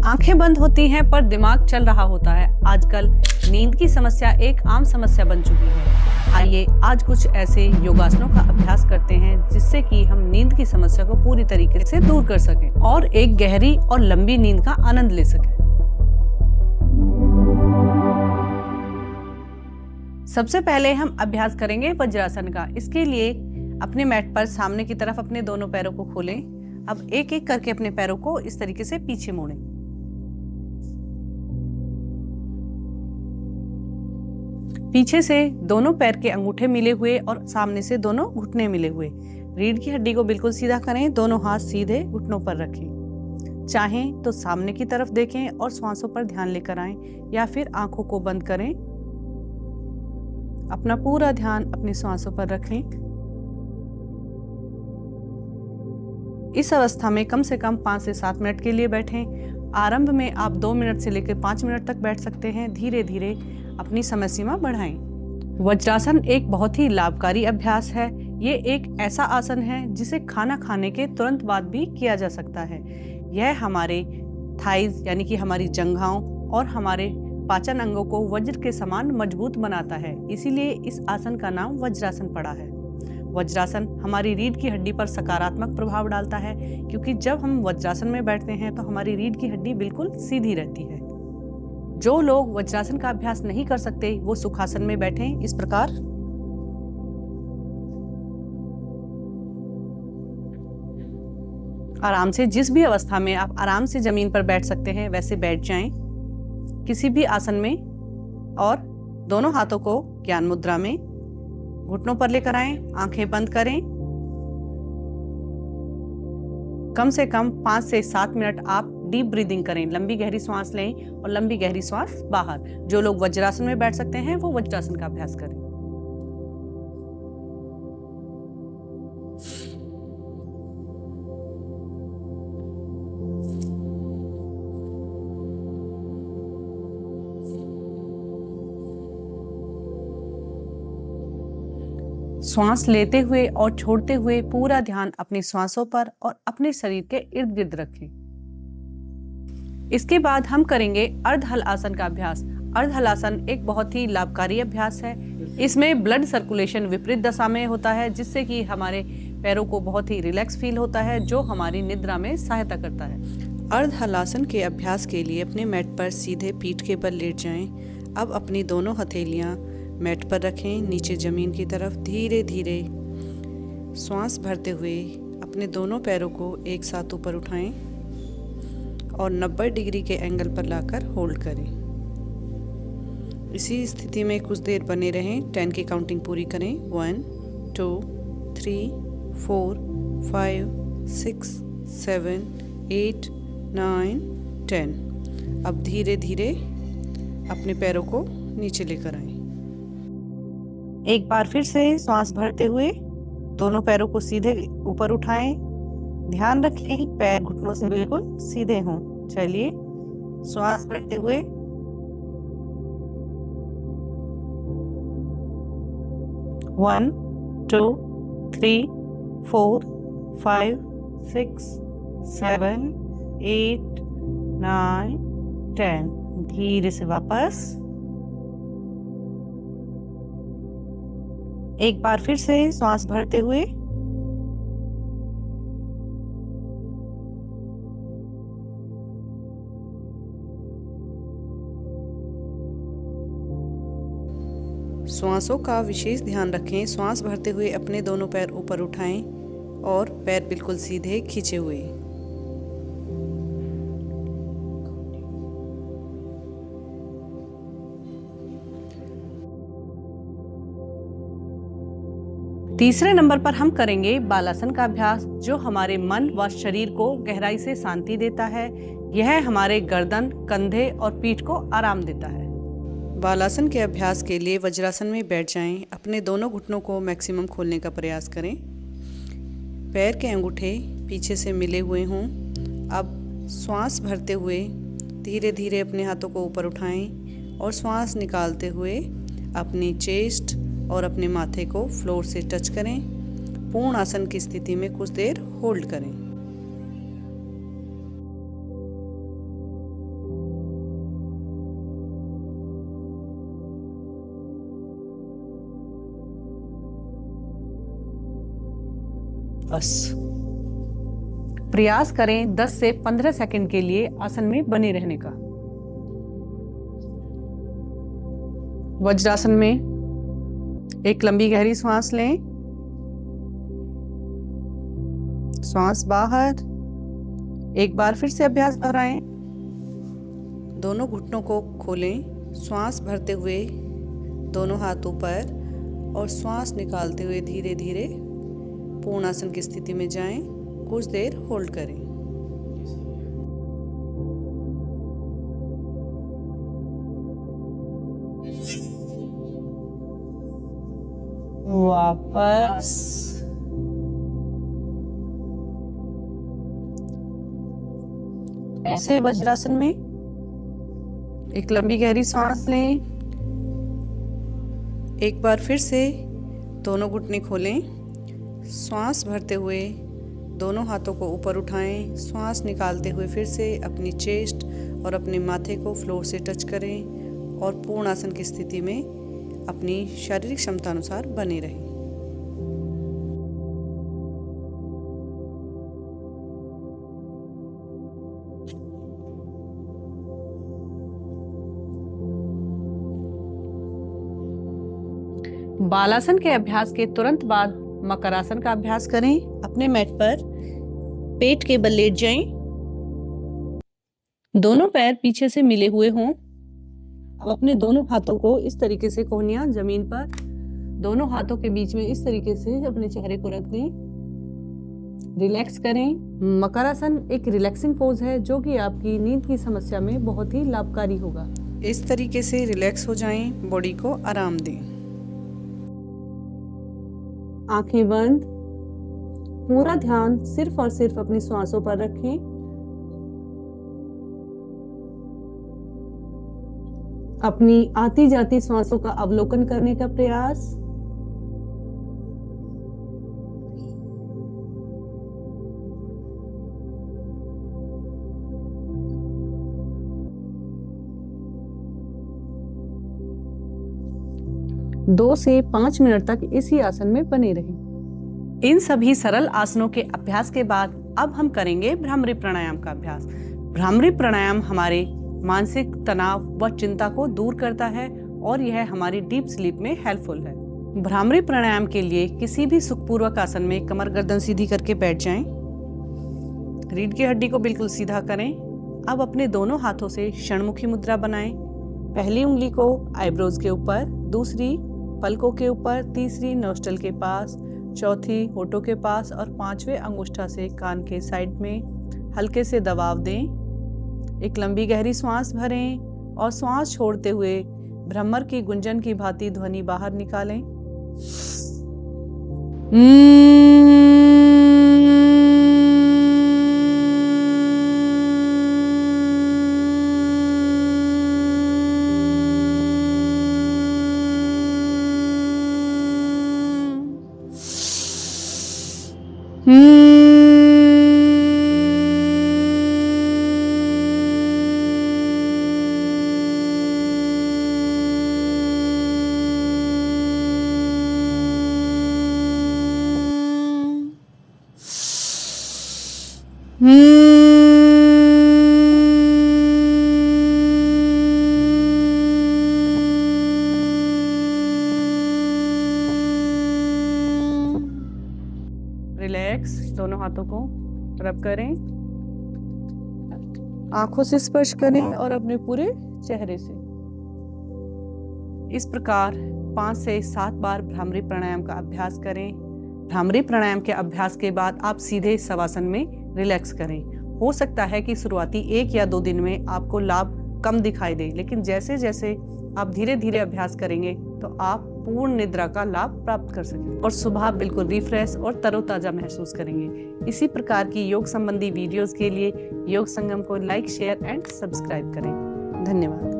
आंखें बंद होती हैं पर दिमाग चल रहा होता है। आजकल नींद की समस्या एक आम समस्या बन चुकी है। आइए आज कुछ ऐसे योगासनों का अभ्यास करते हैं जिससे कि हम नींद की समस्या को पूरी तरीके से दूर कर सकें और एक गहरी और लंबी नींद का आनंद ले सकें। सबसे पहले हम अभ्यास करेंगे वज्रासन का। इसके लिए अपने मैट पर सामने की तरफ अपने दोनों पैरों को खोलें। अब एक एक करके अपने पैरों को इस तरीके से पीछे मोड़ें। पीछे से दोनों पैर के अंगूठे मिले हुए और सामने से दोनों घुटने मिले हुए। रीढ़ की हड्डी को बिल्कुल सीधा करें, दोनों हाथ सीधे घुटनों पर रखें। चाहें तो सामने की तरफ देखें और श्वासों पर ध्यान लेकर आएं या फिर आंखों को बंद करें। अपना पूरा ध्यान अपनी श्वासों पर रखें। इस अवस्था में कम से कम 5 से 7 मिनट के लिए बैठें। आरंभ में आप 2 मिनट से लेकर 5 मिनट तक बैठ सकते हैं। धीरे धीरे अपनी समय सीमा बढ़ाएं। वज्रासन एक बहुत ही लाभकारी अभ्यास है। ये एक ऐसा आसन है जिसे खाना खाने के तुरंत बाद भी किया जा सकता है। यह हमारे थाइज यानी कि हमारी जंघाओं और हमारे पाचन अंगों को वज्र के समान मजबूत बनाता है। इसीलिए इस आसन का नाम वज्रासन पड़ा है। वज्रासन हमारी रीढ़ की हड्डी पर सकारात्मक प्रभाव डालता है, क्योंकि जब हम वज्रासन में बैठते हैं तो हमारी रीढ़ की हड्डी बिल्कुल सीधी रहती है। जो लोग वज्रासन का अभ्यास नहीं कर सकते वो सुखासन में बैठें। इस प्रकार आराम से, जिस भी अवस्था में आप आराम से जमीन पर बैठ सकते हैं वैसे बैठ जाएं किसी भी आसन में, और दोनों हाथों को ज्ञान मुद्रा में घुटनों पर लेकर आएं। आंखें बंद करें। कम से कम 5 से 7 मिनट आप डीप ब्रीदिंग करें। लंबी गहरी सांस लें और लंबी गहरी सांस बाहर। जो लोग वज्रासन में बैठ सकते हैं वो वज्रासन का अभ्यास करें। श्वास लेते हुए और छोड़ते हुए पूरा ध्यान अपनी श्वासों पर और अपने शरीर के इर्द गिर्द रखें। इसके बाद हम करेंगे अर्ध हलासन का अभ्यास। अर्ध हलासन एक बहुत ही लाभकारी अभ्यास है। इसमें ब्लड सर्कुलेशन विपरीत दशा में होता है, जिससे कि हमारे पैरों को बहुत ही रिलैक्स फील होता है, जो हमारी निद्रा में सहायता करता है। अर्ध हलासन के अभ्यास के लिए अपने मैट पर सीधे पीठ के बल लेट जाएं। अब अपनी दोनों हथेलियां मैट पर रखें, नीचे जमीन की तरफ। धीरे धीरे श्वास भरते हुए अपने दोनों पैरों को एक साथ ऊपर उठाएं और 90 डिग्री के एंगल पर लाकर होल्ड करें। इसी स्थिति में कुछ देर बने रहें। 10 की काउंटिंग पूरी करें। 1 2 3 4 5 6 7 8 9 10। अब धीरे धीरे अपने पैरों को नीचे लेकर आएं। एक बार फिर से श्वास भरते हुए दोनों पैरों को सीधे ऊपर उठाएं। ध्यान रखें पैर घुटनों से बिल्कुल सीधे हों। चलिए, श्वास भरते हुए 1 2 3 4 5 6 7 8 9 10। धीरे से वापस। एक बार फिर से श्वास भरते हुए श्वासों का विशेष ध्यान रखें। श्वास भरते हुए अपने दोनों पैर ऊपर उठाएं और पैर बिल्कुल सीधे खींचे हुए। तीसरे नंबर पर हम करेंगे बालासन का अभ्यास, जो हमारे मन व शरीर को गहराई से शांति देता है। यह हमारे गर्दन, कंधे और पीठ को आराम देता है। बालासन के अभ्यास के लिए वज्रासन में बैठ जाएं। अपने दोनों घुटनों को मैक्सिमम खोलने का प्रयास करें। पैर के अंगूठे पीछे से मिले हुए हों। अब श्वास भरते हुए धीरे धीरे अपने हाथों को ऊपर उठाएं और श्वास निकालते हुए अपनी चेस्ट और अपने माथे को फ्लोर से टच करें। पूर्ण आसन की स्थिति में कुछ देर होल्ड करें। बस प्रयास करें 10 से 15 सेकंड के लिए आसन में बने रहने का। वज्रासन में एक लंबी गहरी सांस लें, सांस बाहर। एक बार फिर से अभ्यास दोहराएं। दोनों घुटनों को खोलें, श्वास भरते हुए दोनों हाथ ऊपर और श्वास निकालते हुए धीरे धीरे पूर्ण आसन की स्थिति में जाएं। कुछ देर होल्ड करें। वापस ऐसे वज्रासन में एक लंबी गहरी सांस लें। एक बार फिर से दोनों घुटने खोलें, श्वास भरते हुए दोनों हाथों को ऊपर उठाएं। श्वास निकालते हुए फिर से अपनी चेस्ट और अपने माथे को फ्लोर से टच करें और पूर्ण आसन की स्थिति में अपनी शारीरिक क्षमता अनुसार बने रहें। बालासन के अभ्यास के तुरंत बाद मकरासन का अभ्यास करें। अपने मैट पर पेट के बल लेट जाएं। दोनों पैर पीछे से मिले हुए हों। अब अपने दोनों हाथों को इस तरीके से कोहनियां जमीन पर दोनों हाथों के बीच में इस तरीके से अपने चेहरे को रख दें। रिलैक्स करें। मकरासन एक रिलैक्सिंग पोज है जो कि आपकी नींद की समस्या में बहुत ही लाभकारी होगा। इस तरीके से रिलैक्स हो जाएं, बॉडी को आराम दें। आंखें बंद, पूरा ध्यान सिर्फ और सिर्फ अपनी श्वासों पर रखें। अपनी आती जाती श्वासों का अवलोकन करने का प्रयास। दो से 5 मिनट तक इसी आसन में बने रहें। इन सभी सरल आसनों के अभ्यास के बाद अब हम करेंगे भ्रामरी प्राणायाम का अभ्यास। भ्रामरी प्राणायाम हमारे मानसिक तनाव व चिंता को दूर करता है और यह हमारी डीप स्लीप में हेल्पफुल है। भ्रामरी प्राणायाम के लिए किसी भी सुखपूर्वक आसन में कमर गर्दन सीधी करके बैठ जाएं। रीढ़ की हड्डी को बिल्कुल सीधा करें। अब अपने दोनों हाथों से षणमुखी मुद्रा बनाएं। पहली उंगली को आईब्रोज के ऊपर, दूसरी पलकों के ऊपर, तीसरी नोस्ट्रल के पास, चौथी होठों के पास और 5वें अंगुष्ठा से कान के साइड में हल्के से दबाव दें। एक लंबी गहरी सांस भरें और सांस छोड़ते हुए भ्रमर की गुंजन की भांति ध्वनि बाहर निकालें। रिलैक्स, दोनों हाथों को रब करें, आंखों से स्पर्श करें और अपने पूरे चेहरे से। इस प्रकार 5 से 7 बार भ्रामरी प्राणायाम का अभ्यास करें। भ्रामरी प्राणायाम के अभ्यास के बाद आप सीधे शवासन में रिलैक्स करें। हो सकता है कि शुरुआती 1 या 2 दिन में आपको लाभ कम दिखाई दे, लेकिन जैसे जैसे आप धीरे धीरे अभ्यास करेंगे तो आप पूर्ण निद्रा का लाभ प्राप्त कर सकेंगे और सुबह बिल्कुल रिफ्रेश और तरोताजा महसूस करेंगे। इसी प्रकार की योग संबंधी वीडियोस के लिए योग संगम को लाइक, शेयर एंड सब्सक्राइब करें। धन्यवाद।